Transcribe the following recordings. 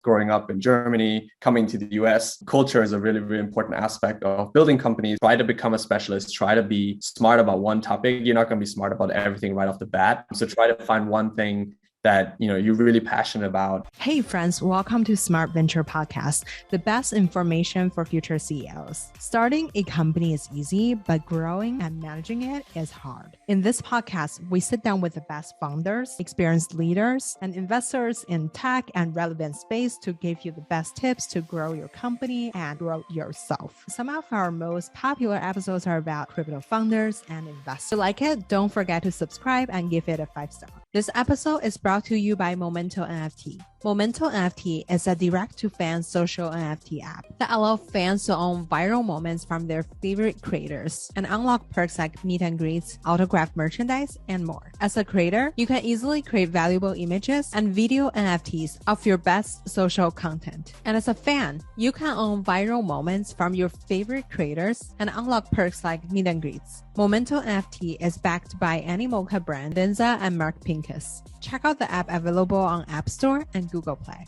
growing up in Germany, coming to the US. Culture is a really, really important aspect of building companies. Try to become a specialist, try to be smart about one topic. You're not going to be smart about everything right off the bat. So try to find one thing that you're really passionate about. Hey friends, welcome to Smart Venture Podcast, the best information for future CEOs. Starting a company is easy, but growing and managing it is hard. In this podcast, we sit down with the best founders, experienced leaders, and investors in tech and relevant space to give you the best tips to grow your company and grow yourself. Some of our most popular episodes are about crypto founders and investors. If you like it, don't forget to subscribe and give it a 5-star. This episode is brought to you by Momento NFT. Momento NFT is a direct-to-fan social NFT app that allows fans to own viral moments from their favorite creators and unlock perks like meet and greets, autographed merchandise, and more. As a creator, you can easily create valuable images and video NFTs of your best social content. And as a fan, you can own viral moments from your favorite creators and unlock perks like meet and greets. Momento NFT is backed by Animoca brand Denza and Mark Pincus. Check out the app available on App Store and Google Play.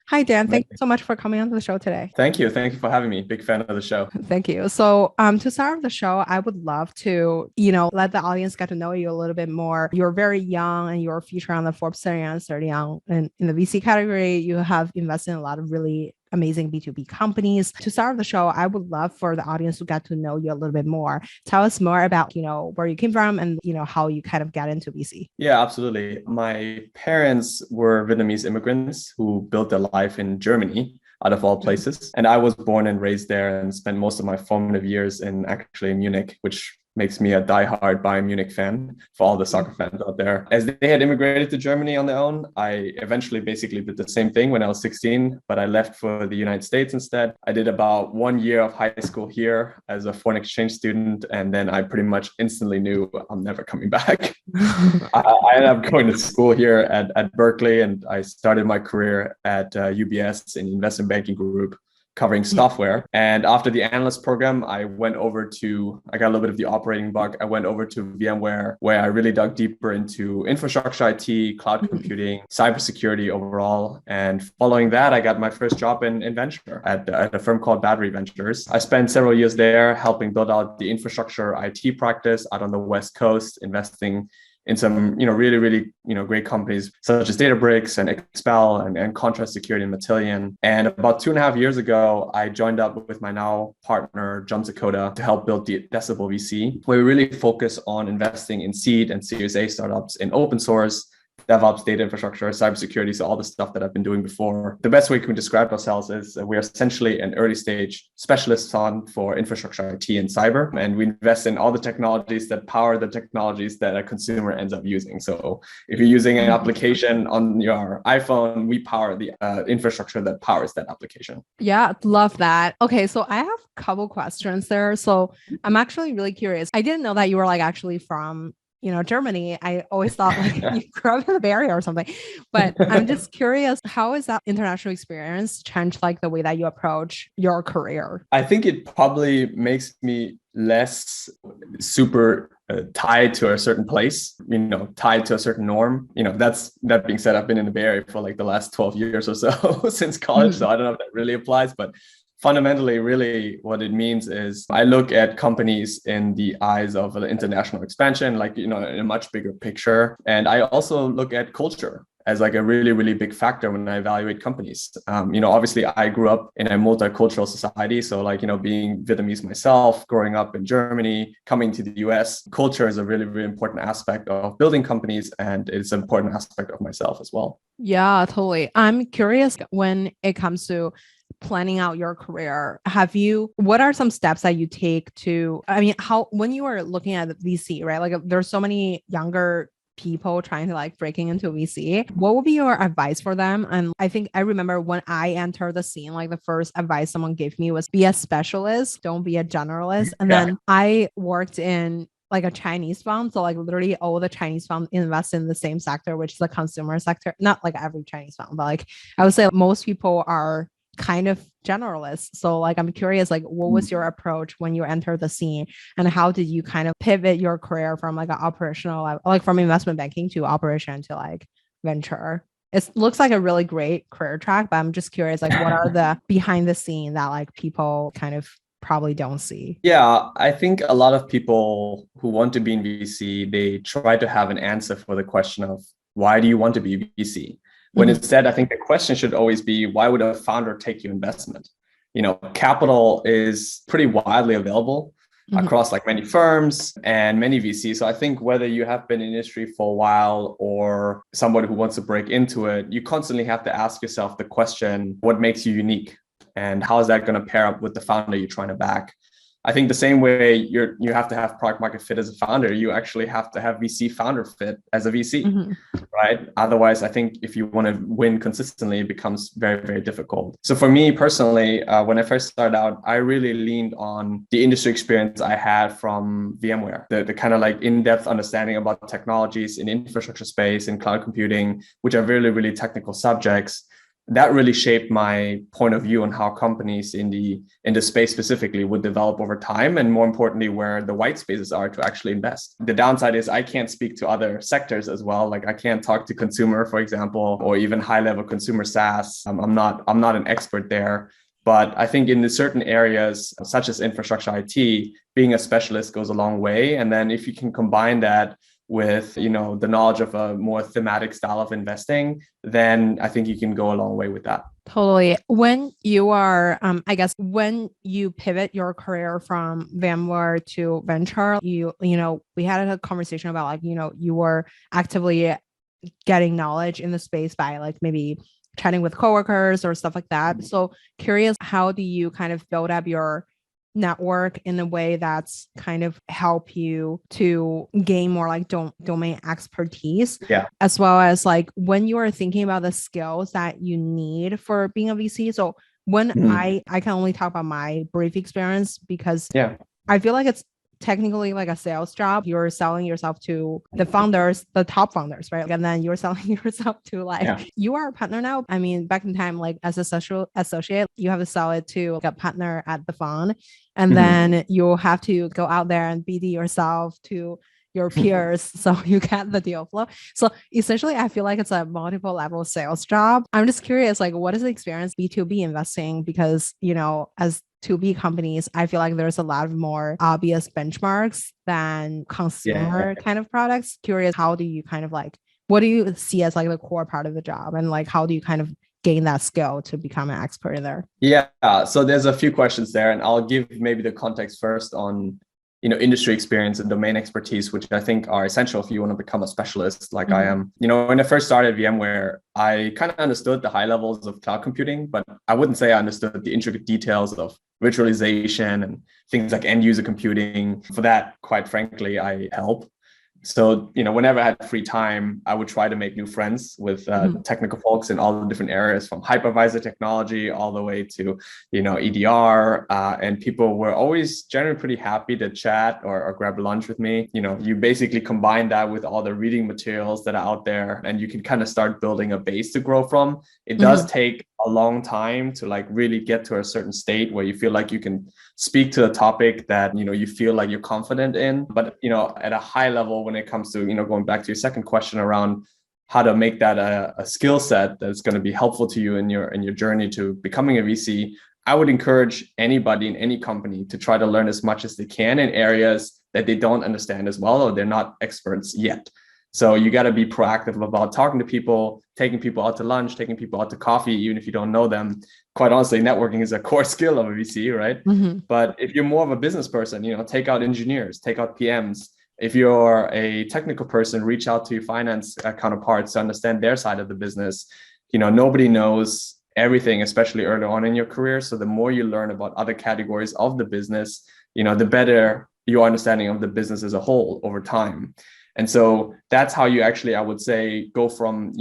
Hi, Dan. Thank you so much for coming on the show today. Thank you. Thank you for having me. Big fan of the show. Thank you. So to start off the show, I would love to, let the audience get to know you a little bit more. You're very young and you're featured on the Forbes 30 Young, 30 Young. In the VC category, you have invested in a lot of really amazing B2B companies. To start off the show, I would love for the audience to get to know you a little bit more. Tell us more about, where you came from and, how you kind of got into VC. Yeah, absolutely. My parents were Vietnamese immigrants who built their life in Germany, out of all places. And I was born and raised there and spent most of my formative years in Munich, which makes me a diehard Bayern Munich fan for all the soccer fans out there. As they had immigrated to Germany on their own, I eventually basically did the same thing when I was 16, but I left for the United States instead. I did about 1 year of high school here as a foreign exchange student, and then I pretty much instantly knew I'm never coming back. I ended up going to school here at Berkeley, and I started my career at UBS in the investment banking group, covering software. And after the analyst program, I got a little bit of the operating bug. I went over to VMware, where I really dug deeper into infrastructure IT, cloud computing, cybersecurity overall. And following that, I got my first job in venture at a firm called Battery Ventures. I spent several years there helping build out the infrastructure IT practice out on the West Coast, investing in some, really, really, great companies such as Databricks and Expel and Contrast Security and Matillion. And about 2.5 years ago, I joined up with my now partner, John Zakota, to help build the Decibel VC, where we really focus on investing in seed and Series A startups in open source, DevOps, data infrastructure, cybersecurity, so all the stuff that I've been doing before. The best way we can describe ourselves is we're essentially an early stage specialist fund for infrastructure IT and cyber. And we invest in all the technologies that power the technologies that a consumer ends up using. So if you're using an application on your iPhone, we power the infrastructure that powers that application. Yeah, love that. Okay, so I have a couple questions there. So I'm actually really curious. I didn't know that you were actually from Germany. I always thought you grew up in the Bay Area or something, but I'm just curious, how is that international experience changed the way that you approach your career? I think it probably makes me less super tied to a certain place, tied to a certain norm. That being said, I've been in the Bay Area for the last 12 years or so since college. So I don't know if that really applies, but fundamentally, really what it means is I look at companies in the eyes of an international expansion, in a much bigger picture. And I also look at culture as a really, really big factor when I evaluate companies. Obviously I grew up in a multicultural society. So being Vietnamese myself, growing up in Germany, coming to the US, culture is a really, really important aspect of building companies. And it's an important aspect of myself as well. Yeah, totally. I'm curious when it comes to planning out your career, what are some steps that you take when you are looking at the VC, right? There's so many younger people trying to breaking into VC. What would be your advice for them? And I think I remember when I entered the scene, the first advice someone gave me was be a specialist, don't be a generalist. And then I worked in a Chinese fund. So literally all the Chinese funds invest in the same sector, which is the consumer sector. Not every Chinese fund, but I would say most people are kind of generalist. So I'm curious, what was your approach when you entered the scene and how did you kind of pivot your career from an operational, from investment banking to operation to venture? It looks like a really great career track, but I'm just curious, like what are the behind the scene that like people kind of probably don't see? Yeah, I think a lot of people who want to be in VC, they try to have an answer for the question of why do you want to be VC? When instead, I think the question should always be, why would a founder take your investment? Capital is pretty widely available across like many firms and many VCs. So I think whether you have been in industry for a while or somebody who wants to break into it, you constantly have to ask yourself the question, what makes you unique? And how is that going to pair up with the founder you're trying to back? I think the same way you have to have product market fit as a founder, you actually have to have VC founder fit as a VC, right? Otherwise, I think if you want to win consistently, it becomes very, very difficult. So for me personally, when I first started out, I really leaned on the industry experience I had from VMware, the kind of like in-depth understanding about technologies in infrastructure space and cloud computing, which are really, really technical subjects. That really shaped my point of view on how companies in the space specifically would develop over time, and more importantly, where the white spaces are to actually invest. The downside is I can't speak to other sectors as well. Like I can't talk to consumer, for example, or even high-level consumer SaaS. I'm not an expert there. But I think in the certain areas, such as infrastructure IT, being a specialist goes a long way. And then if you can combine that with the knowledge of a more thematic style of investing, then I think you can go a long way with that. Totally. When you are, I guess, when you pivot your career from VMware to venture, we had a conversation about like, you were actively getting knowledge in the space by like maybe chatting with coworkers or stuff like that. So curious, how do you kind of build up your network in a way that's kind of help you to gain more like domain expertise, as well as like when you are thinking about the skills that you need for being a VC. So when I can only talk about my brief experience because I feel like it's technically like a sales job. You're selling yourself to the founders, the top founders, right? And then you're selling yourself to like, you are a partner now. I mean, back in time, like as a social associate, you have to sell it to like a partner at the fund. And then you'll have to go out there and BD yourself to your peers so you get the deal flow. So essentially, I feel like it's a multiple level sales job. I'm just curious, like what is the experience B2B investing? Because, as 2B companies, I feel like there's a lot of more obvious benchmarks than consumer kind of products. Curious, how do you kind of like, what do you see as like the core part of the job? And like, how do you kind of gain that skill to become an expert in there? Yeah. So there's a few questions there, and I'll give maybe the context first on industry experience and domain expertise, which I think are essential if you want to become a specialist like I am. When I first started VMware, I kind of understood the high levels of cloud computing, but I wouldn't say I understood the intricate details of virtualization and things like end user computing. For that, quite frankly, I help. So, whenever I had free time, I would try to make new friends with technical folks in all the different areas, from hypervisor technology all the way to, EDR. And people were always generally pretty happy to chat or grab lunch with me. You basically combine that with all the reading materials that are out there, and you can kind of start building a base to grow from. It does take a long time to like really get to a certain state where you feel like you can speak to a topic that you feel like you're confident in. But at a high level, when it comes to going back to your second question around how to make that a skill set that's going to be helpful to you in your journey to becoming a VC, I would encourage anybody in any company to try to learn as much as they can in areas that they don't understand as well, or they're not experts yet. So you got to be proactive about talking to people, taking people out to lunch, taking people out to coffee, even if you don't know them. Quite honestly, networking is a core skill of a VC, right? But if you're more of a business person, take out engineers, take out PMs. If you're a technical person, reach out to your finance counterparts to understand their side of the business. Nobody knows everything, especially early on in your career. So the more you learn about other categories of the business, the better your understanding of the business as a whole over time. And so that's how you actually, I would say, go from,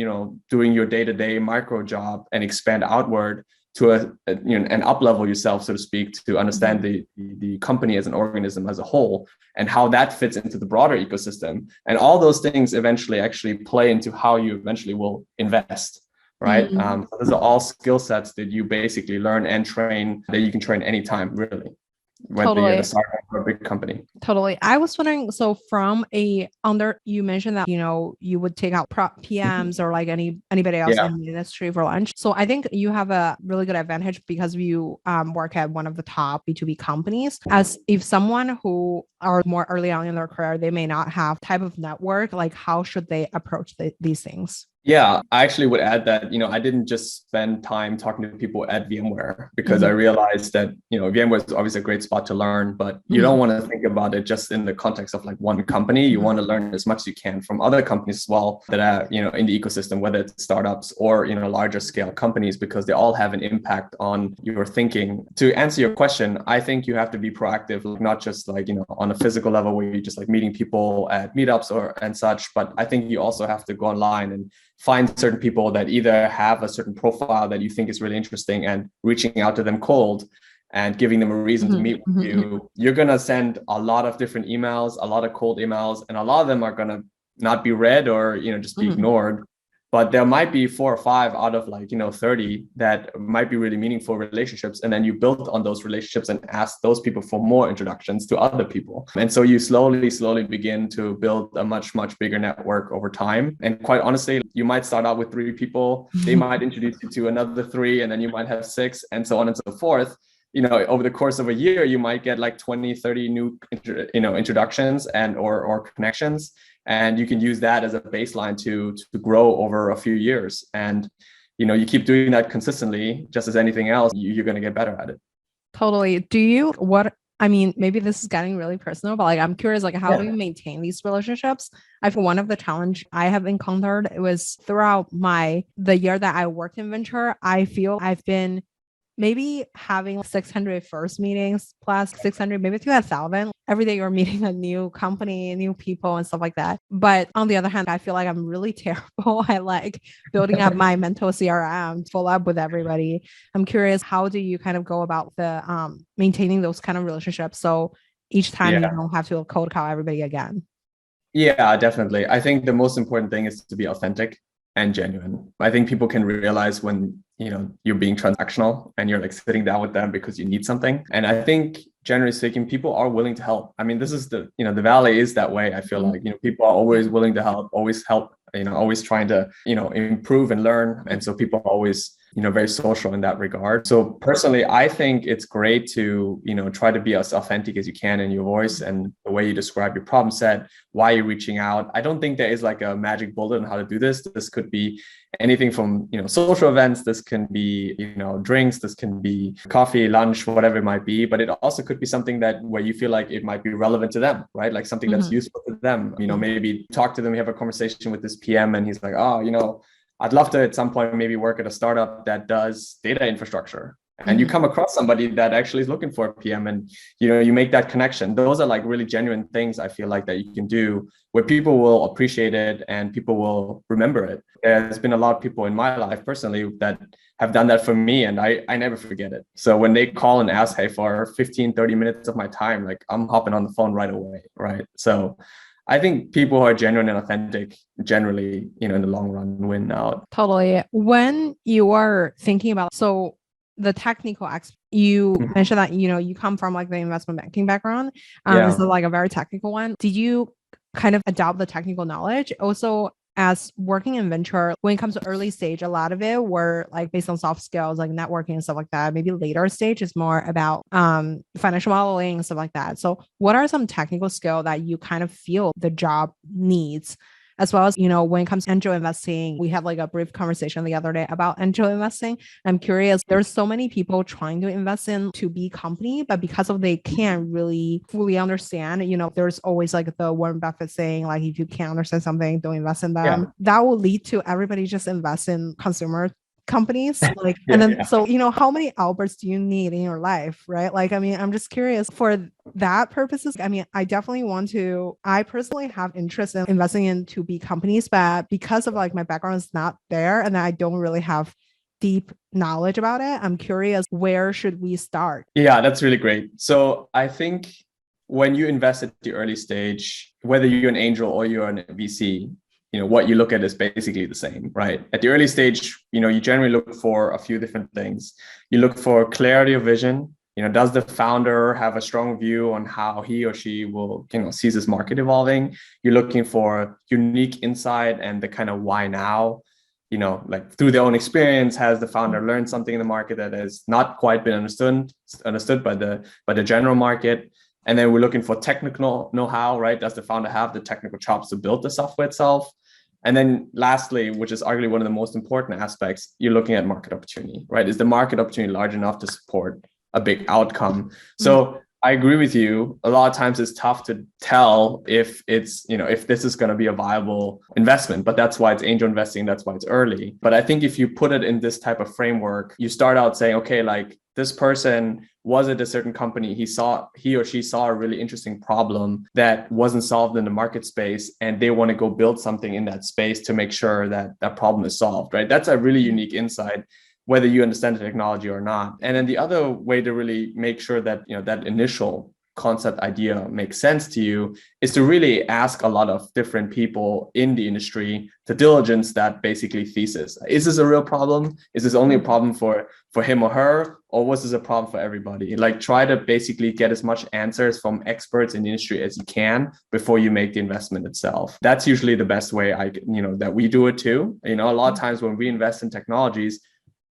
doing your day-to-day micro job and expand outward to an up level yourself, so to speak, to understand the company as an organism as a whole and how that fits into the broader ecosystem. And all those things eventually actually play into how you eventually will invest, right? So those are all skill sets that you basically learn and train that you can train anytime, really. whether you're at a Totally. startup or a big company. Totally. I was wondering, so you mentioned that, you would take out PMs or like anybody else Yeah. in the industry for lunch. So I think you have a really good advantage because you work at one of the top B2B companies. As if someone who are more early on in their career, they may not have type of network, like how should they approach these things? Yeah, I actually would add that, I didn't just spend time talking to people at VMware because I Mhm. realized that, VMware is obviously a great spot to learn, but you don't Mhm. want to think about it just in the context of like one company. You Mhm. want to learn as much as you can from other companies as well that are, in the ecosystem, whether it's startups or, larger scale companies, because they all have an impact on your thinking. To answer your question, I think you have to be proactive, like not just like, on a physical level where you're just like meeting people at meetups and such, but I think you also have to go online and find certain people that either have a certain profile that you think is really interesting and reaching out to them cold and giving them a reason to meet with you. You're going to send a lot of different emails, a lot of cold emails, and a lot of them are going to not be read or, just be ignored. But there might be 4 or 5 out of like, 30 that might be really meaningful relationships. And then you build on those relationships and ask those people for more introductions to other people. And so you slowly begin to build a much, much bigger network over time. And quite honestly, you might start out with 3 people. They might introduce you to another 3, and then you might have 6 and so on and so forth. Over the course of a year, you might get like 20, 30 new, introductions and or connections. And you can use that as a baseline to grow over a few years. And, you keep doing that consistently, just as anything else, you're going to get better at it. Totally. Maybe this is getting really personal, but like, I'm curious, like, how do you maintain these relationships? I think one of the challenge I have encountered, it was throughout the year that I worked in venture. I feel I've been maybe having 600 first meetings plus 600, maybe to 1,000. Every day you're meeting a new company, new people and stuff like that. But on the other hand, I feel like I'm really terrible at like building up my mental CRM, follow up with everybody. I'm curious, how do you kind of go about the maintaining those kind of relationships so each time you don't have to cold call everybody again? Yeah, definitely. I think the most important thing is to be authentic and genuine. I think people can realize when, you're being transactional and you're like sitting down with them because you need something. And I think generally speaking, people are willing to help. I mean, this is the Valley is that way. I feel like, people are always willing to help, always help, always trying to, improve and learn. And so people are always, very social in that regard. So personally, I think it's great to, try to be as authentic as you can in your voice and the way you describe your problem set, why you're reaching out. I don't think there is like a magic bullet on how to do this. This could be anything from, social events. This can be, drinks. This can be coffee, lunch, whatever it might be. But it also could be something that where you feel like it might be relevant to them, right? Like something that's useful to them. Maybe talk to them, you have a conversation with this PM and he's like, oh, I'd love to at some point maybe work at a startup that does data infrastructure. And you come across somebody that actually is looking for a PM and, you make that connection. Those are like really genuine things I feel like that you can do where people will appreciate it and people will remember it. There's been a lot of people in my life personally that have done that for me and I never forget it. So when they call and ask, hey, for 15, 30 minutes of my time, like I'm hopping on the phone right away, right? So I think people who are genuine and authentic generally, in the long run win out. Totally. When you are thinking about, so the technical aspect, you mentioned that, you come from like the investment banking background. This is like a very technical one. Did you kind of adopt the technical knowledge? Also, as working in venture, when it comes to early stage, a lot of it were like based on soft skills, like networking and stuff like that. Maybe later stage is more about financial modeling and stuff like that. So what are some technical skill that you kind of feel the job needs? As well as, when it comes to angel investing, we had like a brief conversation the other day about angel investing. I'm curious, there's so many people trying to invest in to be company, but because of they can't really fully understand, there's always like the Warren Buffett saying, like, if you can't understand something, don't invest in them. That will lead to everybody just invest in consumer companies like and then so how many Alberts do you need in your life, right? Like, I mean, I'm just curious for that purposes. I mean, I personally have interest in investing in to be companies, but because of like my background is not there and I don't really have deep knowledge about it, I'm curious, where should we start? Yeah, that's really great. So I think when you invest at the early stage, whether you're an angel or you're an VC, what you look at is basically the same, right? At the early stage, you generally look for a few different things. You look for clarity of vision, Does the founder have a strong view on how he or she will, sees this market evolving? You're looking for unique insight and the kind of why now, like through their own experience, has the founder learned something in the market that has not quite been understood by the general market? And then we're looking for technical know-how, right? Does the founder have the technical chops to build the software itself? And then lastly, which is arguably one of the most important aspects, you're looking at market opportunity, right? Is the market opportunity large enough to support a big outcome? So I agree with you. A lot of times it's tough to tell if it's, if this is going to be a viable investment, but that's why it's angel investing. That's why it's early. But I think if you put it in this type of framework, you start out saying, okay, like this person was at a certain company. He or she saw a really interesting problem that wasn't solved in the market space, and they want to go build something in that space to make sure that that problem is solved, right? That's a really unique insight, whether you understand the technology or not. And then the other way to really make sure that, that initial concept idea makes sense to you is to really ask a lot of different people in the industry to diligence that basically thesis. Is this a real problem? Is this only a problem for him or her? Or was this a problem for everybody? Like, try to basically get as much answers from experts in the industry as you can before you make the investment itself. That's usually the best way that we do it too. A lot of times when we invest in technologies,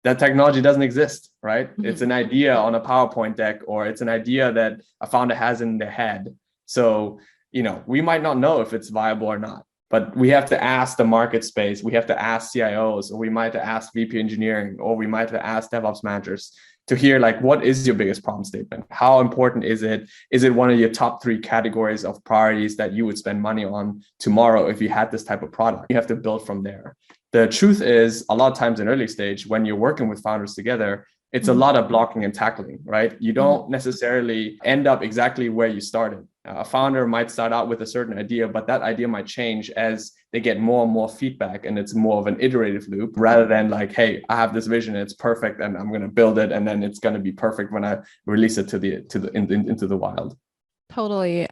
that technology doesn't exist, right? It's an idea on a PowerPoint deck, or it's an idea that a founder has in their head. So, we might not know if it's viable or not, but we have to ask the market space. We have to ask CIOs, or we might have to ask VP engineering, or we might have to ask DevOps managers to hear, like, what is your biggest problem statement? How important is it? Is it one of your top 3 categories of priorities that you would spend money on tomorrow if you had this type of product? You have to build from there. The truth is, a lot of times in early stage, when you're working with founders together, it's a lot of blocking and tackling, right? You don't necessarily end up exactly where you started. A founder might start out with a certain idea, but that idea might change as they get more and more feedback, and it's more of an iterative loop rather than like, hey, I have this vision, it's perfect, and I'm going to build it, and then it's going to be perfect when I release it into the wild. Totally.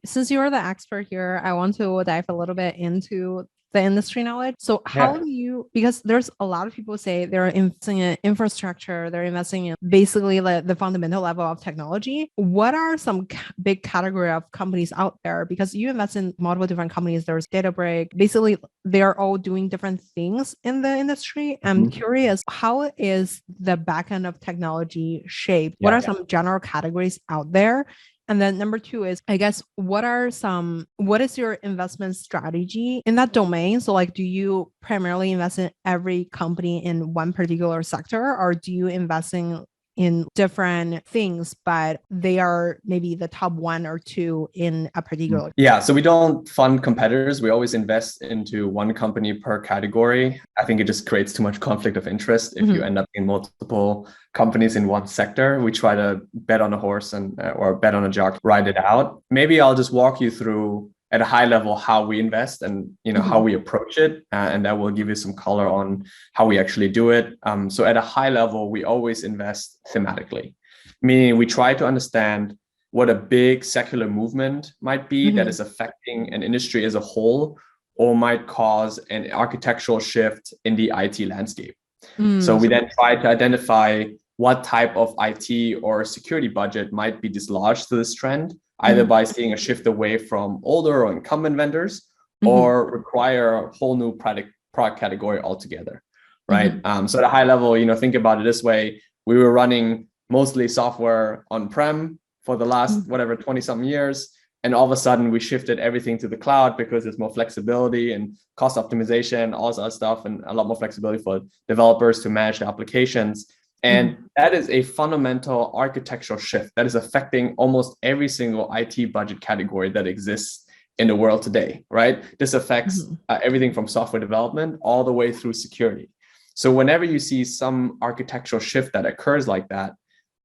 Since you're the expert here, I want to dive a little bit into the industry knowledge. So how do you, because there's a lot of people say they're investing in infrastructure, they're investing in basically the fundamental level of technology. What are some big category of companies out there? Because you invest in multiple different companies. There's Databricks. Basically, they're all doing different things in the industry. I'm curious, how is the backend of technology shaped? What are some general categories out there? And then number 2 is, I guess, what is your investment strategy in that domain? So like, do you primarily invest in every company in one particular sector, or do you invest in different things, but they are maybe the top 1 or 2 in a particular? Yeah, so we don't fund competitors. We always invest into one company per category. I think it just creates too much conflict of interest if you end up in multiple companies in one sector. We try to bet on a horse or bet on a jockey, ride it out. Maybe I'll just walk you through at a high level how we invest and how we approach it, and that will give you some color on how we actually do it. So at a high level, we always invest thematically, meaning we try to understand what a big secular movement might be that is affecting an industry as a whole, or might cause an architectural shift in the IT landscape. So we then try to identify what type of IT or security budget might be dislodged to this trend, either by seeing a shift away from older or incumbent vendors, or require a whole new product category altogether, right? So at a high level, think about it this way. We were running mostly software on-prem for the last, 20-something years. And all of a sudden, we shifted everything to the cloud because there's more flexibility and cost optimization, all this other stuff, and a lot more flexibility for developers to manage the applications. And that is a fundamental architectural shift that is affecting almost every single IT budget category that exists in the world today, right? This affects everything from software development all the way through security. So whenever you see some architectural shift that occurs like that,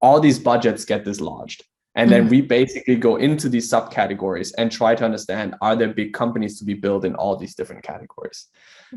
all these budgets get dislodged. And then we basically go into these subcategories and try to understand, are there big companies to be built in all these different categories?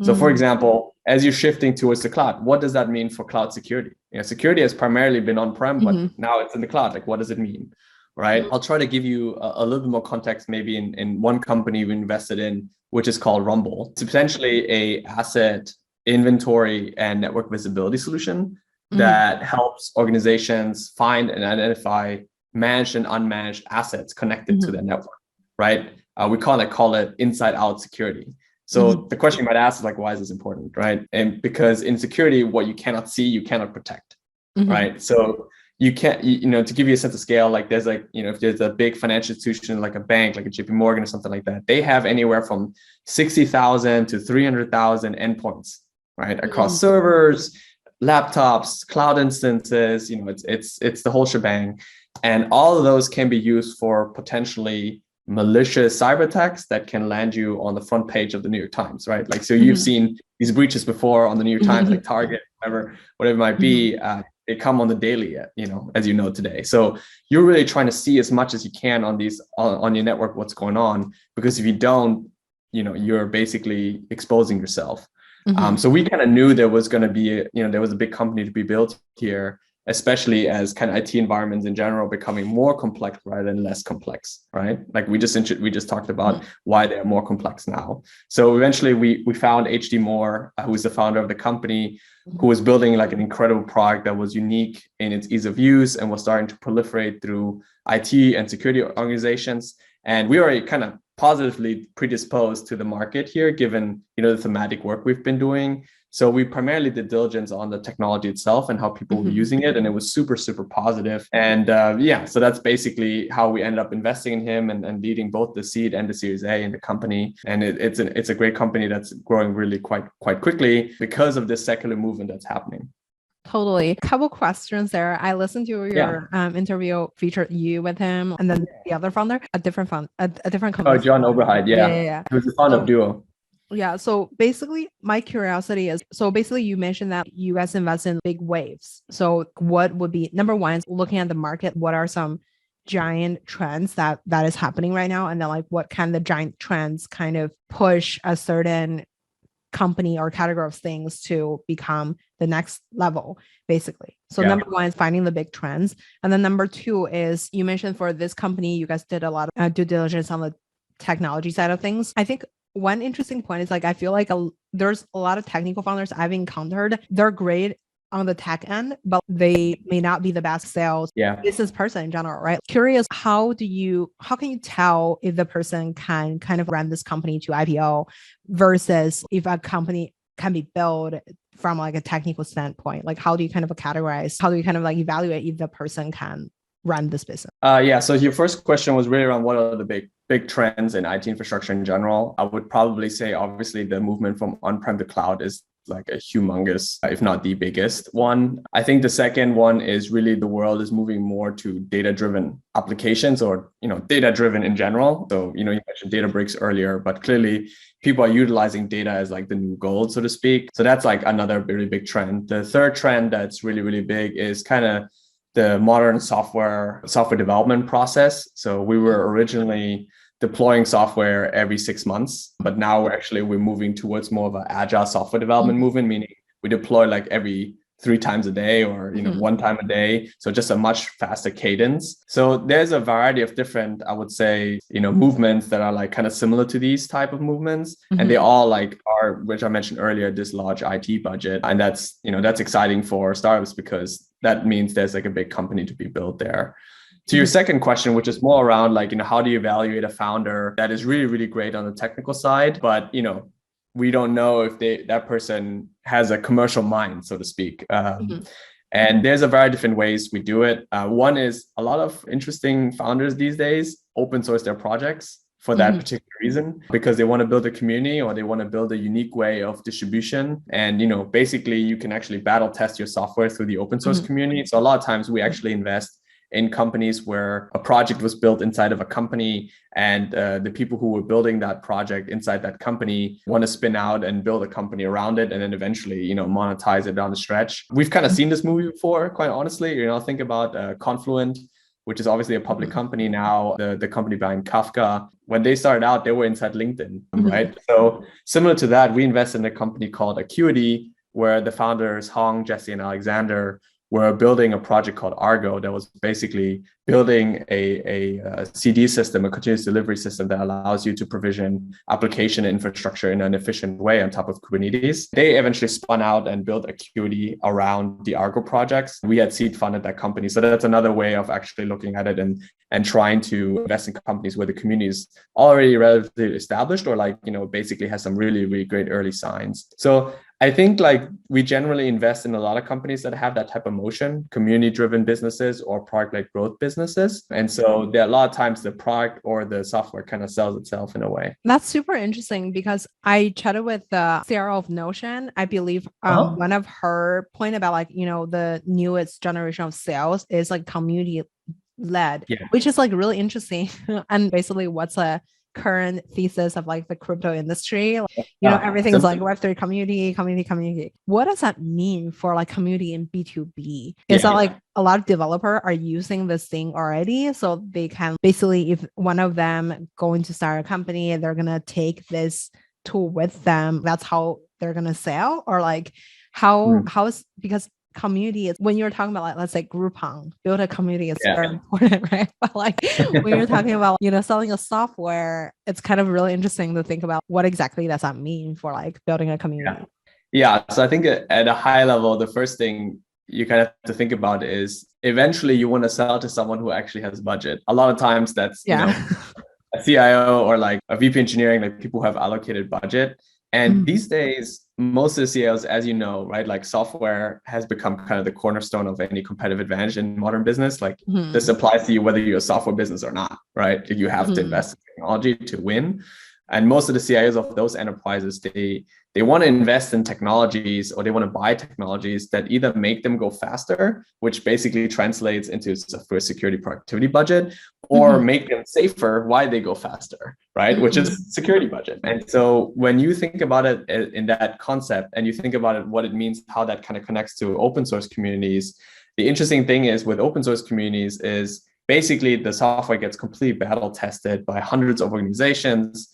So for example, as you're shifting towards the cloud, what does that mean for cloud security? Security has primarily been on-prem, but now it's in the cloud. Like, what does it mean, right? I'll try to give you a little bit more context, maybe in one company we invested in, which is called Rumble. It's essentially a asset inventory and network visibility solution that helps organizations find and identify managed and unmanaged assets connected to their network, right? We call it inside out security. So the question you might ask is like, why is this important, right? And because in security, what you cannot see, you cannot protect, right? So you can't, to give you a sense of scale, like there's like, if there's a big financial institution, like a bank, like a JP Morgan or something like that, they have anywhere from 60,000 to 300,000 endpoints, right? Across servers, laptops, cloud instances, it's the whole shebang. And all of those can be used for potentially malicious cyber attacks that can land you on the front page of the New York Times, right? Like, so you've seen these breaches before on the New York Times, like Target, whatever it might be. They come on the daily, as you know today. So you're really trying to see as much as you can on these on your network what's going on, because if you don't, you're basically exposing yourself. So we kind of knew there was going to be, there was a big company to be built here, especially as kind of IT environments in general becoming more complex rather than less complex, right? Like we just talked about why they're more complex now. So eventually we found HD Moore, who is the founder of the company, who was building like an incredible product that was unique in its ease of use and was starting to proliferate through IT and security organizations. And we already kind of positively predisposed to the market here, given, the thematic work we've been doing. So we primarily did diligence on the technology itself and how people were using it. And it was super, super positive. And so that's basically how we ended up investing in him and leading both the seed and the Series A in the company. And it's a great company that's growing really quite quickly because of this secular movement that's happening. Totally. Couple questions there. I listened to your interview, featured you with him, and then the other founder, a different company. Oh, John Oberheid. Yeah. He was the founder of Duo. Yeah. So basically, my curiosity is, you mentioned that you guys invest in big waves. So what would be, number one, is looking at the market, what are some giant trends that is happening right now? And then like, what kind of giant trends kind of push a certain company or category of things to become the next level, basically. So number one is finding the big trends. And then number two is, you mentioned for this company, you guys did a lot of due diligence on the technology side of things. I think one interesting point is like, I feel like there's a lot of technical founders I've encountered. They're great on the tech end, but they may not be the best sales business person in general, right? Curious, how can you tell if the person can kind of run this company to IPO versus if a company can be built from like a technical standpoint? Like, how do you kind of like evaluate if the person can run this business? So your first question was really around what are the big trends in IT infrastructure in general. I would probably say, obviously, the movement from on-prem to cloud is like a humongous, if not the biggest one. I think the second one is really the world is moving more to data-driven applications, or, data-driven in general. So, you mentioned Databricks earlier, but clearly people are utilizing data as like the new gold, so to speak. So that's like another really big trend. The third trend that's really, really big is kind of the modern software development process. So we were originally deploying software every 6 months, but now we're moving towards more of an agile software development movement, meaning we deploy like every 3 times a day or 1 time a day. So just a much faster cadence. So there's a variety of different, I would say, movements that are like kind of similar to these type of movements. And they all like are, which I mentioned earlier, this large IT budget. And that's exciting for startups because that means there's like a big company to be built there. To your second question, which is more around like, how do you evaluate a founder that is really, really great on the technical side, but, we don't know if that person has a commercial mind, so to speak. And there's a variety of different ways we do it. One is a lot of interesting founders these days open source their projects for that particular reason, because they want to build a community or they want to build a unique way of distribution. And, basically you can actually battle test your software through the open source community. So a lot of times we actually invest in companies where a project was built inside of a company, and the people who were building that project inside that company want to spin out and build a company around it, and then eventually, monetize it down the stretch. We've kind of seen this movie before, quite honestly. Think about Confluent, which is obviously a public company now, the company behind Kafka. When they started out, they were inside LinkedIn, right? So similar to that, we invested in a company called Acuity, where the founders, Hong, Jesse, and Alexander, were building a project called Argo that was basically building a CD system, a continuous delivery system that allows you to provision application infrastructure in an efficient way on top of Kubernetes. They eventually spun out and built Acuity around the Argo projects. We had seed funded that company. So that's another way of actually looking at it and trying to invest in companies where the community is already relatively established or like, basically has some really, really great early signs. So I think like we generally invest in a lot of companies that have that type of motion, community-driven businesses or product-led growth businesses. And so there are a lot of times the product or the software kind of sells itself in a way. That's super interesting because I chatted with the CRO of Notion. I believe one of her point about like, the newest generation of sales is like community led, which is like really interesting. And basically what's a current thesis of like the crypto industry, everything's like Web3 community. What does that mean for like community in B2B? Is that like a lot of developers are using this thing already, so they can basically, if one of them going to start a company, they're gonna take this tool with them, that's how they're gonna sell? Or like how is, because community is, when you're talking about like, let's say Groupon, build a community is very important, right? But like when you're talking about, selling a software, it's kind of really interesting to think about what exactly does that mean for like building a community. Yeah. So I think at a high level, the first thing you kind of have to think about is eventually you want to sell to someone who actually has budget. A lot of times that's, a CIO or like a VP engineering, like people who have allocated budget. And these days, most of the CEOs, as you know, right, like software has become kind of the cornerstone of any competitive advantage in modern business. Like this applies to you whether you're a software business or not, right? You have to invest in technology to win. And most of the CIOs of those enterprises, they want to invest in technologies or they want to buy technologies that either make them go faster, which basically translates into software security productivity budget, or make them safer why they go faster, right? Which is security budget. And so when you think about it in that concept and you think about it, what it means, how that kind of connects to open source communities, the interesting thing is with open source communities is basically the software gets completely battle tested by hundreds of organizations.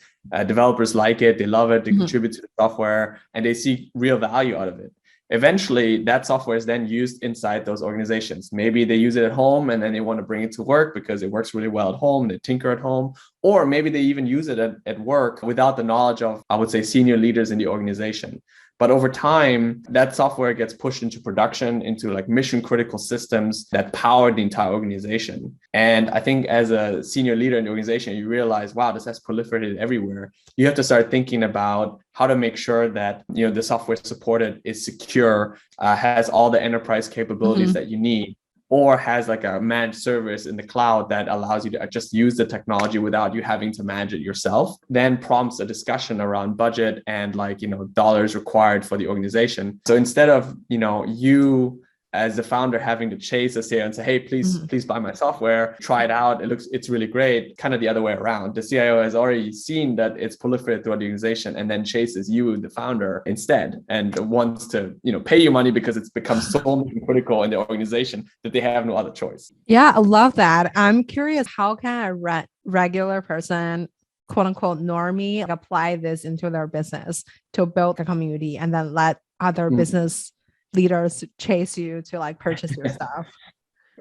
Developers like it, they love it, they contribute to the software, and they see real value out of it. Eventually, that software is then used inside those organizations. Maybe they use it at home and then they want to bring it to work because it works really well at home, they tinker at home, or maybe they even use it at work without the knowledge of, I would say, senior leaders in the organization. But over time, that software gets pushed into production, into like mission critical systems that power the entire organization. And I think as a senior leader in the organization, you realize, wow, this has proliferated everywhere. You have to start thinking about how to make sure that, the software supported is secure, has all the enterprise capabilities that you need, or has like a managed service in the cloud that allows you to just use the technology without you having to manage it yourself, then prompts a discussion around budget and like, dollars required for the organization. So instead of, you as the founder having to chase a CIO and say, hey, please buy my software, try it out, it's really great, kind of the other way around. The CIO has already seen that it's proliferated throughout the organization and then chases you, the founder, instead, and wants to, pay you money because it's become so critical in the organization that they have no other choice. Yeah, I love that. I'm curious, how can a regular person, quote unquote normie, apply this into their business to build a community and then let other business leaders chase you to like purchase your stuff?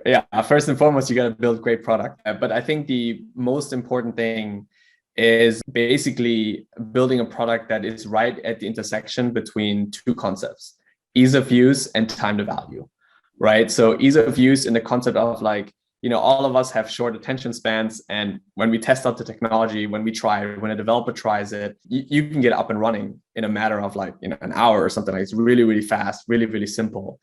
Yeah, first and foremost, you got to build great product. But I think the most important thing is basically building a product that is right at the intersection between two concepts, ease of use and time to value, right? So ease of use in the concept of like, all of us have short attention spans. And when we test out the technology, when a developer tries it, you can get up and running in a matter of like, an hour or something. Like it's really, really fast, really, really simple.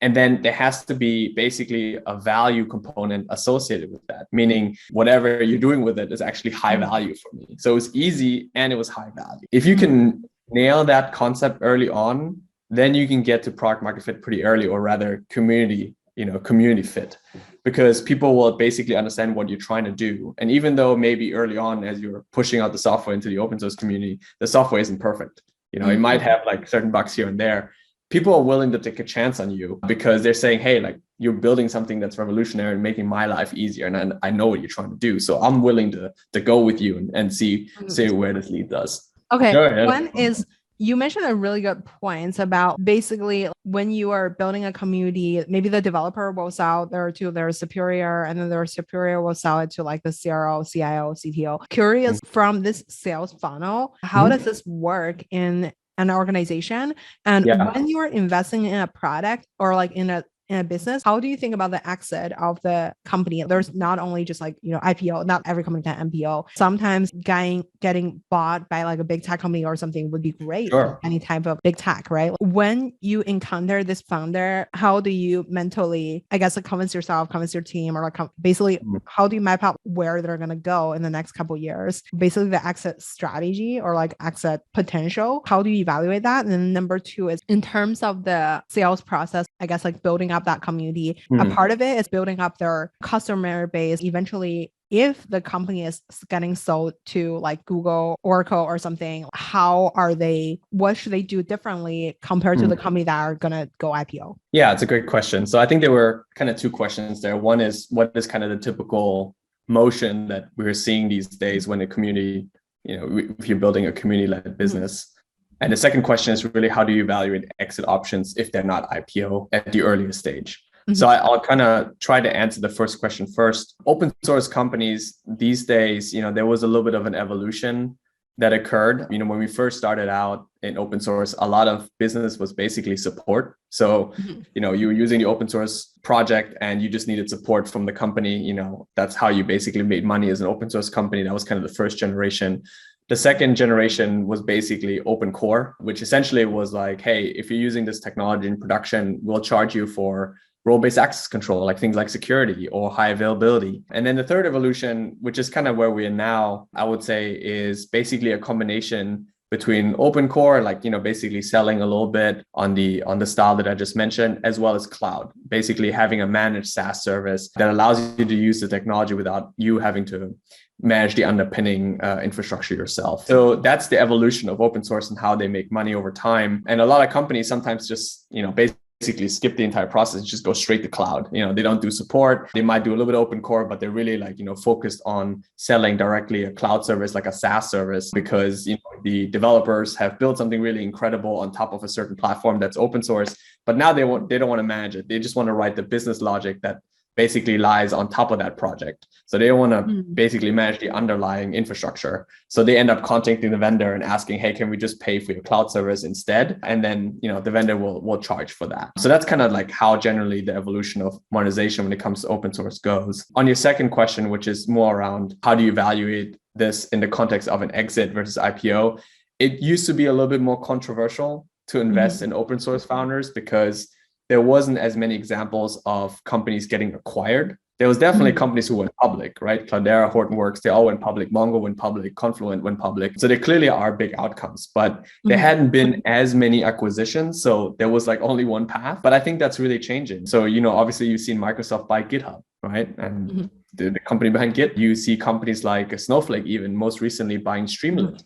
And then there has to be basically a value component associated with that, meaning whatever you're doing with it is actually high value for me. So it's easy and it was high value. If you can nail that concept early on, then you can get to product market fit pretty early, or rather community fit, because people will basically understand what you're trying to do. And even though maybe early on, as you're pushing out the software into the open source community, the software isn't perfect. It might have like certain bugs here and there. People are willing to take a chance on you because they're saying, hey, like you're building something that's revolutionary and making my life easier. And I know what you're trying to do. So I'm willing to go with you and see where this leads us. Okay. One is You mentioned a really good point about basically when you are building a community, maybe the developer will sell there to their superior, and then their superior will sell it to like the CRO, CIO, CTO. Curious from this sales funnel, how does this work in an organization? And when you are investing in a product or like in a business, how do you think about the exit of the company? There's not only just like, IPO, not every company can MPO. Sometimes getting bought by like a big tech company or something would be great. Sure. Any type of big tech, right? When you encounter this founder, how do you mentally, I guess, like convince yourself, convince your team, or like basically how do you map out where they're going to go in the next couple of years? Basically the exit strategy or like exit potential. How do you evaluate that? And then number two is in terms of the sales process, I guess like building up that community. A part of it is building up their customer base. Eventually, if the company is getting sold to like Google, Oracle or something, what should they do differently compared to the company that are going to go IPO? Yeah, it's a great question. So I think there were kind of two questions there. One is, what is kind of the typical motion that we're seeing these days when a community, if you're building a community-led business? And the second question is really, how do you evaluate exit options if they're not IPO at the earliest stage? So I'll kind of try to answer the first question first. Open source companies these days, there was a little bit of an evolution that occurred. When we first started out in open source, a lot of business was basically support. So, you were using the open source project and you just needed support from the company. That's how you basically made money as an open source company. That was kind of the first generation. The second generation was basically open core, which essentially was like, hey, if you're using this technology in production, we'll charge you for role-based access control, like things like security or high availability. And then the third evolution, which is kind of where we are now, I would say, is basically a combination between open core, like, basically selling a little bit on the style that I just mentioned, as well as cloud, basically having a managed SaaS service that allows you to use the technology without you having to manage the underpinning infrastructure yourself. So that's the evolution of open source and how they make money over time. And a lot of companies sometimes just, basically skip the entire process and just go straight to cloud. They don't do support. They might do a little bit of open core, but they're really like, focused on selling directly a cloud service, like a SaaS service, because, the developers have built something really incredible on top of a certain platform that's open source, but now they don't want to manage it. They just want to write the business logic that basically lies on top of that project. So they want to basically manage the underlying infrastructure. So they end up contacting the vendor and asking, hey, can we just pay for your cloud service instead? And then, the vendor will charge for that. So that's kind of like how generally the evolution of monetization when it comes to open source goes. On your second question, which is more around how do you evaluate this in the context of an exit versus IPO? It used to be a little bit more controversial to invest in open source founders because there wasn't as many examples of companies getting acquired. There was definitely companies who went public, right? Cloudera, Hortonworks, they all went public. Mongo went public. Confluent went public. So there clearly are big outcomes, but there hadn't been as many acquisitions. So there was like only one path, but I think that's really changing. So, obviously you've seen Microsoft buy GitHub, right? And the company behind Git, you see companies like Snowflake, even most recently buying Streamlit.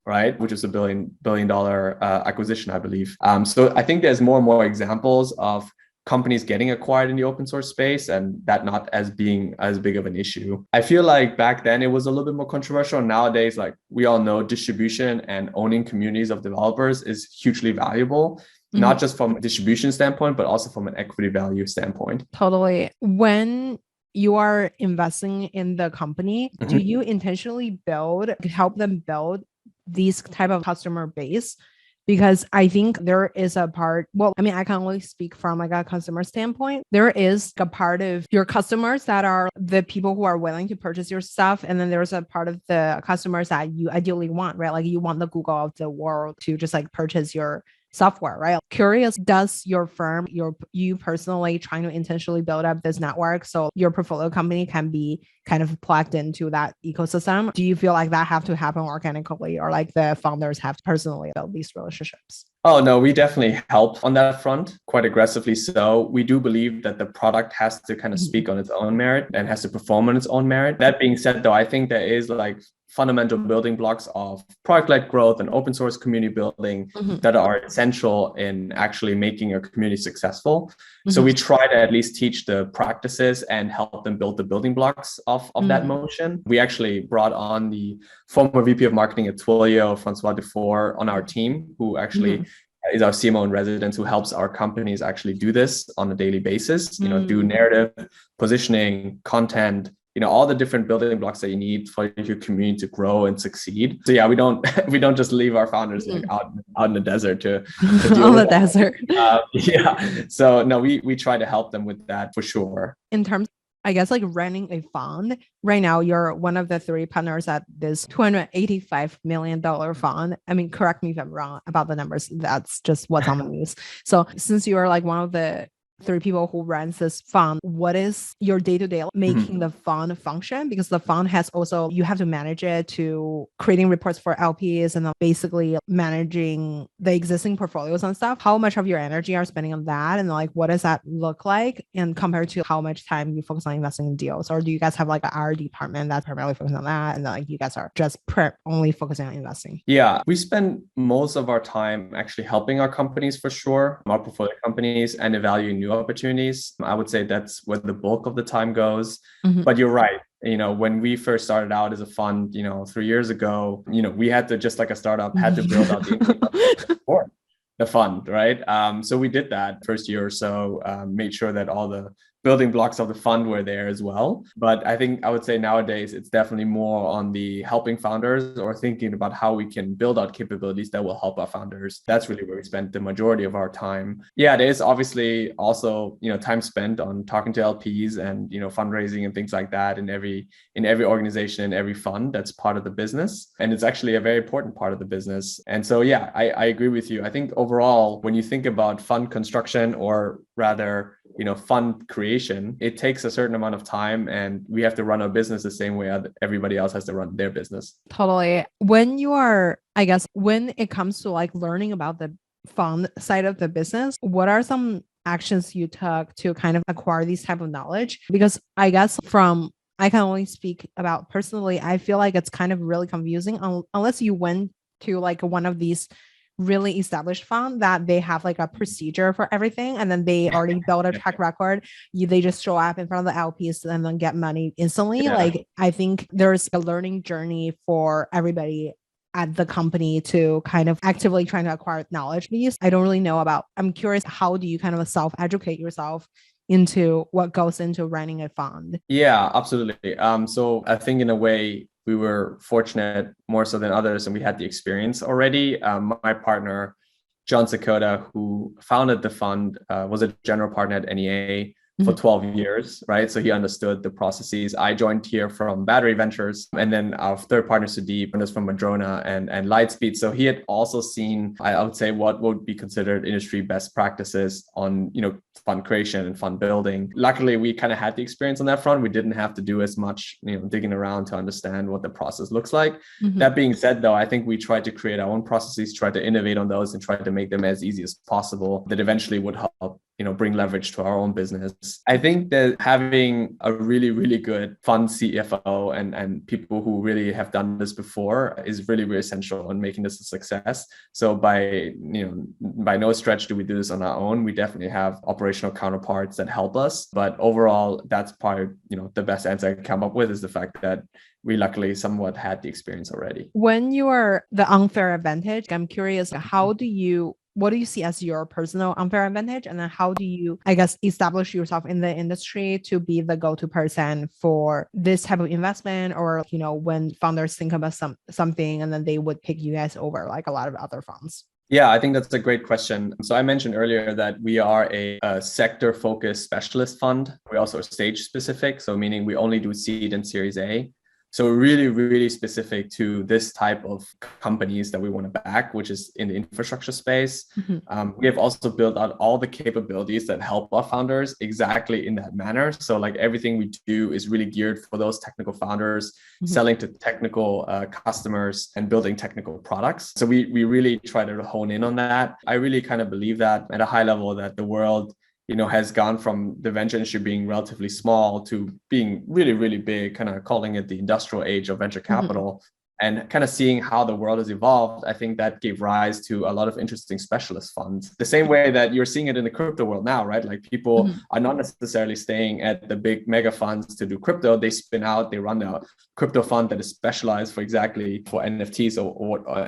Right, which is a billion dollar acquisition, I believe. So I think there's more and more examples of companies getting acquired in the open source space and that not as being as big of an issue. I feel like back then it was a little bit more controversial. Nowadays, like we all know, distribution and owning communities of developers is hugely valuable, not just from a distribution standpoint, but also from an equity value standpoint. Totally. When you are investing in the company, do you intentionally help them build these type of customer base? Because I think there is a part, I can only speak from like a customer standpoint. There is a part of your customers that are the people who are willing to purchase your stuff. And then there's a part of the customers that you ideally want, right? Like you want the Google of the world to just like purchase your software, right? Curious, does your firm, you personally trying to intentionally build up this network so your portfolio company can be kind of plugged into that ecosystem? Do you feel like that have to happen organically, or like the founders have to personally build these relationships? Oh, no, we definitely help on that front quite aggressively. So we do believe that the product has to kind of speak on its own merit and has to perform on its own merit. That being said, though, I think there is like fundamental building blocks of product-led growth and open source community building that are essential in actually making a community successful. So we try to at least teach the practices and help them build the building blocks of that motion. We actually brought on the former VP of marketing at Twilio, Francois Dufour, on our team, who actually is our CMO in residence, who helps our companies actually do this on a daily basis, do narrative, positioning, content, all the different building blocks that you need for your community to grow and succeed. So yeah, we don't just leave our founders like out in the desert to deal on with the desert. Yeah. So no, we try to help them with that for sure. In terms, I guess, like running a fund, right now you're one of the 3 partners at this $285 million fund. I mean, correct me if I'm wrong about the numbers. That's just what's on the news. So since you are like one of the 3 people who runs this fund, what is your day-to-day making the fund function? Because the fund has also, you have to manage it, to creating reports for LPs and basically managing the existing portfolios and stuff. How much of your energy are spending on that? And like, what does that look like? And compared to how much time you focus on investing in deals? Or do you guys have like an R&D department that's primarily focusing on that? And like you guys are just only focusing on investing? Yeah, we spend most of our time actually helping our companies for sure, our portfolio companies, and evaluating new opportunities. I would say that's where the bulk of the time goes. But you're right. When we first started out as a fund, 3 years ago, we had to, just like a startup, had to build out the fund, right? So we did that first year or so, made sure that all the building blocks of the fund were there as well. But I think I would say nowadays it's definitely more on the helping founders or thinking about how we can build out capabilities that will help our founders. That's really where we spend the majority of our time. Yeah, there is obviously also, time spent on talking to LPs and, fundraising and things like that in every organization, in every fund. That's part of the business. And it's actually a very important part of the business. And so, yeah, I agree with you. I think overall, when you think about fund construction, or rather, fund creation, it takes a certain amount of time, and we have to run our business the same way everybody else has to run their business. Totally. When it comes to like learning about the fund side of the business, what are some actions you took to kind of acquire these type of knowledge? Because I guess I can only speak about personally, I feel like it's kind of really confusing unless you went to like one of these really established fund that they have like a procedure for everything, and then they already built a track record. They just show up in front of the LPs and then get money instantly. Like, I think there's a learning journey for everybody at the company to kind of actively trying to acquire knowledge. I don't really know about. I'm curious, how do you kind of self-educate yourself into what goes into running a fund? Yeah, absolutely. So I think in a way, we were fortunate more so than others, and we had the experience already. My partner, John Sakota, who founded the fund, was a general partner at NEA for 12 years, right? So he understood the processes. I joined here from Battery Ventures, and then our third partner, Sudeep, is from Madrona and Lightspeed. So he had also seen, I would say, what would be considered industry best practices on, fund creation and fund building. Luckily, we kind of had the experience on that front. We didn't have to do as much, digging around to understand what the process looks like. That being said, though, I think we tried to create our own processes, try to innovate on those, and try to make them as easy as possible. That eventually would help, bring leverage to our own business. I think that having a really, really good fund CFO and people who really have done this before is really, really essential in making this a success. So by no stretch do we do this on our own. We definitely have operational counterparts that help us. But overall, that's probably, the best answer I can come up with is the fact that we luckily somewhat had the experience already. When you are the unfair advantage, I'm curious, what do you see as your personal unfair advantage? And then how do you, I guess, establish yourself in the industry to be the go-to person for this type of investment? Or, when founders think about something and then they would pick you guys over like a lot of other funds? Yeah, I think that's a great question. So I mentioned earlier that we are a sector-focused specialist fund. We also are stage specific. So meaning we only do seed and Series A. So really, really specific to this type of companies that we want to back, which is in the infrastructure space. We have also built out all the capabilities that help our founders exactly in that manner. So like everything we do is really geared for those technical founders, selling to technical customers and building technical products. So we really try to hone in on that. I really kind of believe that at a high level that the world has gone from the venture industry being relatively small to being really, really big, kind of calling it the industrial age of venture capital. And kind of seeing how the world has evolved, I think that gave rise to a lot of interesting specialist funds. The same way that you're seeing it in the crypto world now, right? Like people are not necessarily staying at the big mega funds to do crypto. They spin out, they run a crypto fund that is specialized for NFTs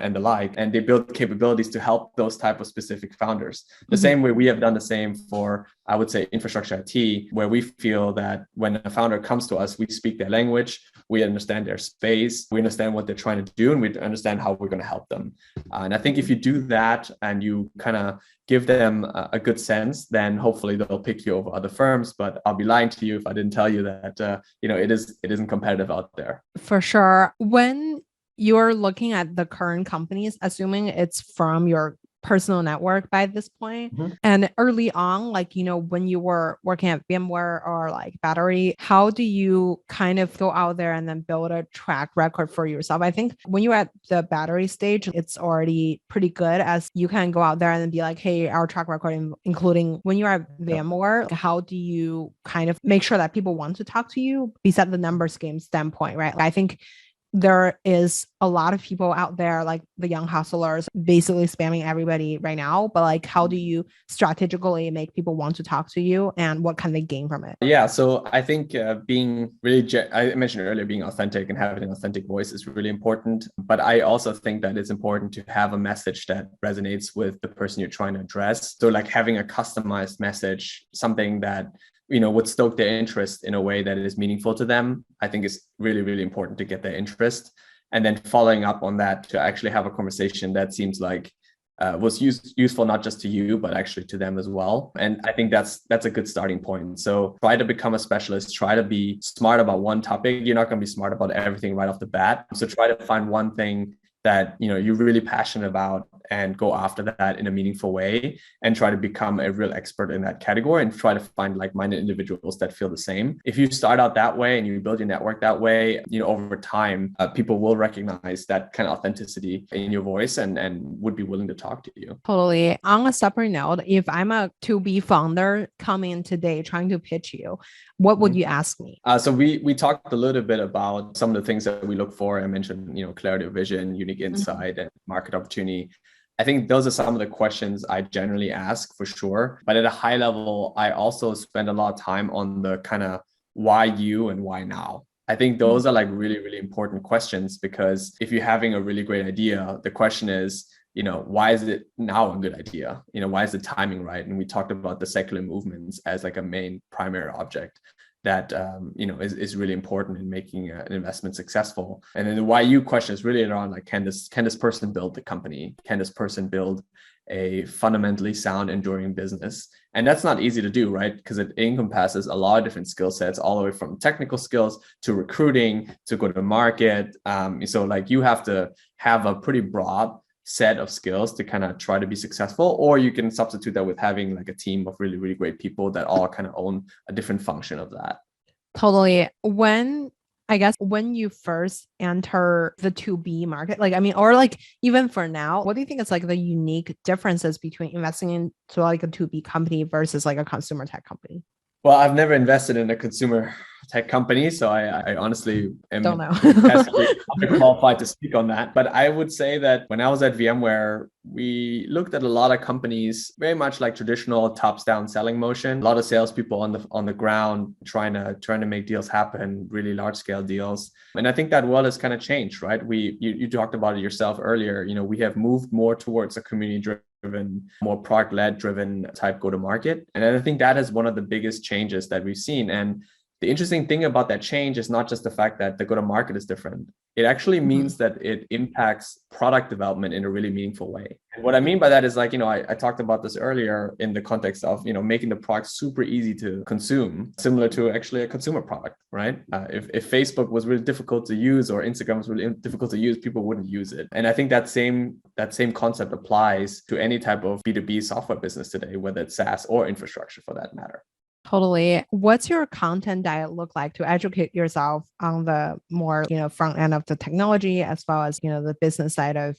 and the like. And they build capabilities to help those type of specific founders. The same way we have done the same for, I would say, infrastructure IT, where we feel that when a founder comes to us, we speak their language, we understand their space, we understand what they're trying to do, and we understand how we're going to help them. And I think if you do that and you kind of give them a good sense, then hopefully they'll pick you over other firms. But I'll be lying to you if I didn't tell you that it isn't competitive out there. For sure. When you're looking at the current companies, assuming it's from your personal network by this point, and early on, like, when you were working at VMware or like Battery, how do you kind of go out there and then build a track record for yourself? I think when you're at the Battery stage, it's already pretty good, as you can go out there and be like, hey, our track record, including when you're at VMware, how do you kind of make sure that people want to talk to you besides the numbers game standpoint, right? I think there is a lot of people out there, like the young hustlers, basically spamming everybody right now. But like, how do you strategically make people want to talk to you, and what can they gain from it? Yeah, so I think being really, I mentioned earlier, being authentic and having an authentic voice is really important. But I also think that it's important to have a message that resonates with the person you're trying to address. So like having a customized message, something that would stoke their interest in a way that is meaningful to them, I think is really, really important to get their interest. And then following up on that to actually have a conversation that seems like was useful not just to you, but actually to them as well. And I think that's a good starting point. So try to become a specialist, try to be smart about one topic. You're not going to be smart about everything right off the bat. So try to find one thing that you're really passionate about and go after that in a meaningful way, and try to become a real expert in that category and try to find like-minded individuals that feel the same. If you start out that way and you build your network that way, over time, people will recognize that kind of authenticity in your voice and would be willing to talk to you. Totally. On a separate note, if I'm a to-be founder coming in today trying to pitch you, what would you ask me? So we talked a little bit about some of the things that we look for. I mentioned, clarity of vision, unique insight, and market opportunity. I think those are some of the questions I generally ask for sure. But at a high level, I also spend a lot of time on the kind of why you and why now. I think those are like really, really important questions, because if you're having a really great idea, the question is, why is it now a good idea? Why is the timing right? And we talked about the secular movements as like a main primary object that is really important in making an investment successful. And then the why you question is really around like, can this person build the company? Can this person build a fundamentally sound, enduring business? And that's not easy to do, right? Because it encompasses a lot of different skill sets, all the way from technical skills to recruiting to go to market. So like you have to have a pretty broad set of skills to kind of try to be successful, or you can substitute that with having like a team of really, really great people that all kind of own a different function of that. Totally. When you first enter the 2B market, or like even for now, what do you think is like the unique differences between investing into like a 2B company versus like a consumer tech company? Well, I've never invested in a consumer tech company, so I honestly don't know. Qualified to speak on that. But I would say that when I was at VMware, we looked at a lot of companies very much like traditional tops-down selling motion. A lot of salespeople on the ground trying to make deals happen, really large-scale deals. And I think that world has kind of changed, right? You talked about it yourself earlier. We have moved more towards a community-driven, more product-led driven type go-to-market. And I think that is one of the biggest changes that we've seen. And the interesting thing about that change is not just the fact that the go-to-market is different. It actually means that it impacts product development in a really meaningful way. And what I mean by that is like, I talked about this earlier in the context of, making the product super easy to consume, similar to actually a consumer product, right? If Facebook was really difficult to use or Instagram was really difficult to use, people wouldn't use it. And I think that same concept applies to any type of B2B software business today, whether it's SaaS or infrastructure for that matter. Totally. What's your content diet look like to educate yourself on the more, front end of the technology, as well as, the business side of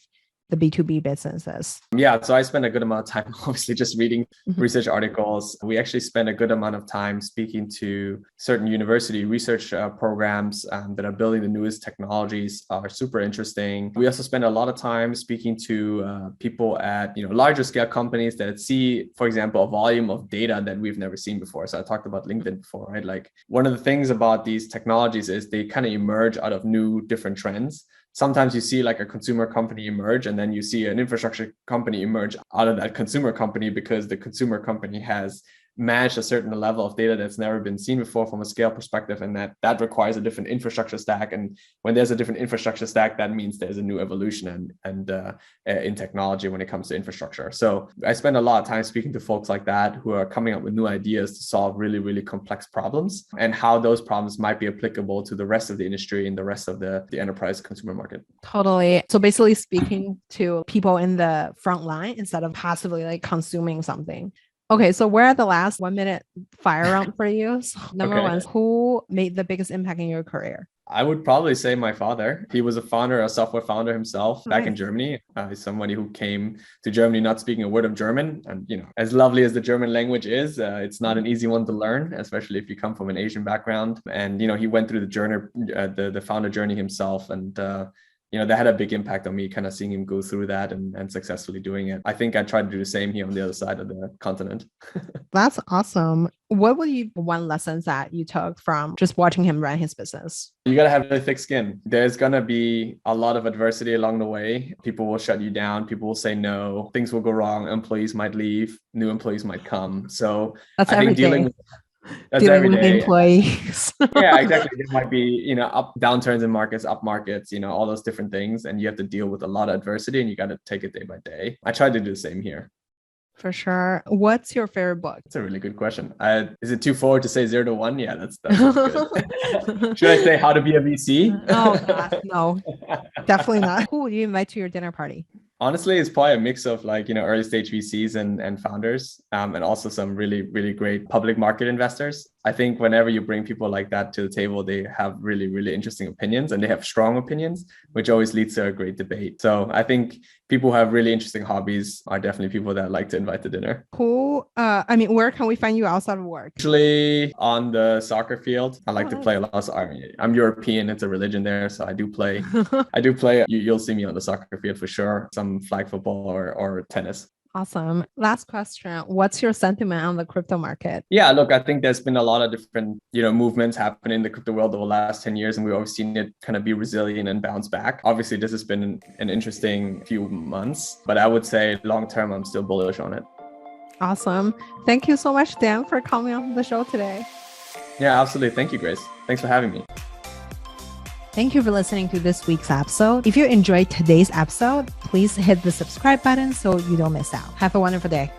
the B2B businesses? Yeah, so I spend a good amount of time obviously just reading research articles. We actually spend a good amount of time speaking to certain university research programs that are building the newest technologies, are super interesting. We also spend a lot of time speaking to people at larger scale companies that see, for example, a volume of data that we've never seen before. So I talked about LinkedIn before, right? Like one of the things about these technologies is they kind of emerge out of new different trends. Sometimes you see like a consumer company emerge, and then you see an infrastructure company emerge out of that consumer company because the consumer company has managed a certain level of data that's never been seen before from a scale perspective, and that requires a different infrastructure stack. And when there's a different infrastructure stack, that means there's a new evolution and in technology when it comes to infrastructure. So I spend a lot of time speaking to folks like that who are coming up with new ideas to solve really, really complex problems, and how those problems might be applicable to the rest of the industry and the rest of the enterprise consumer market. Totally. So basically speaking to people in the front line instead of passively like consuming something. Okay, so we're at the last 1 minute fire round for you. So number one, who made the biggest impact in your career? I would probably say my father. He was a software founder himself back in Germany. He's somebody who came to Germany not speaking a word of German. And, as lovely as the German language is, it's not an easy one to learn, especially if you come from an Asian background. And, he went through the journey, the founder journey himself. And, that had a big impact on me, kind of seeing him go through that and successfully doing it. I think I tried to do the same here on the other side of the continent. That's awesome. What would you one lessons that you took from just watching him run his business? You got to have really thick skin. There's going to be a lot of adversity along the way. People will shut you down. People will say no. Things will go wrong. Employees might leave. New employees might come. So that's I think dealing with employees. Yeah, exactly. There might be, up downturns in markets, up markets, all those different things. And you have to deal with a lot of adversity, and you got to take it day by day. I try to do the same here. For sure. What's your favorite book? That's a really good question. Is it too forward to say 0 to 1? Yeah, that's good. Should I say How to Be a VC? Oh, God, no, definitely not. Who would you invite to your dinner party? Honestly, it's probably a mix of early stage VCs and founders, and also some really, really great public market investors. I think whenever you bring people like that to the table, they have really, really interesting opinions, and they have strong opinions, which always leads to a great debate. So I think people who have really interesting hobbies are definitely people that I like to invite to dinner. Cool. Where can we find you outside of work? Usually on the soccer field. I like to play a lot of soccer. I'm European. It's a religion there. So I do play. You'll see me on the soccer field for sure. Some flag football or tennis. Awesome. Last question. What's your sentiment on the crypto market? Yeah, look, I think there's been a lot of different, movements happening in the crypto world over the last 10 years, and we've always seen it kind of be resilient and bounce back. Obviously, this has been an interesting few months, but I would say long term, I'm still bullish on it. Awesome. Thank you so much, Dan, for coming on the show today. Yeah, absolutely. Thank you, Grace. Thanks for having me. Thank you for listening to this week's episode. If you enjoyed today's episode, please hit the subscribe button so you don't miss out. Have a wonderful day.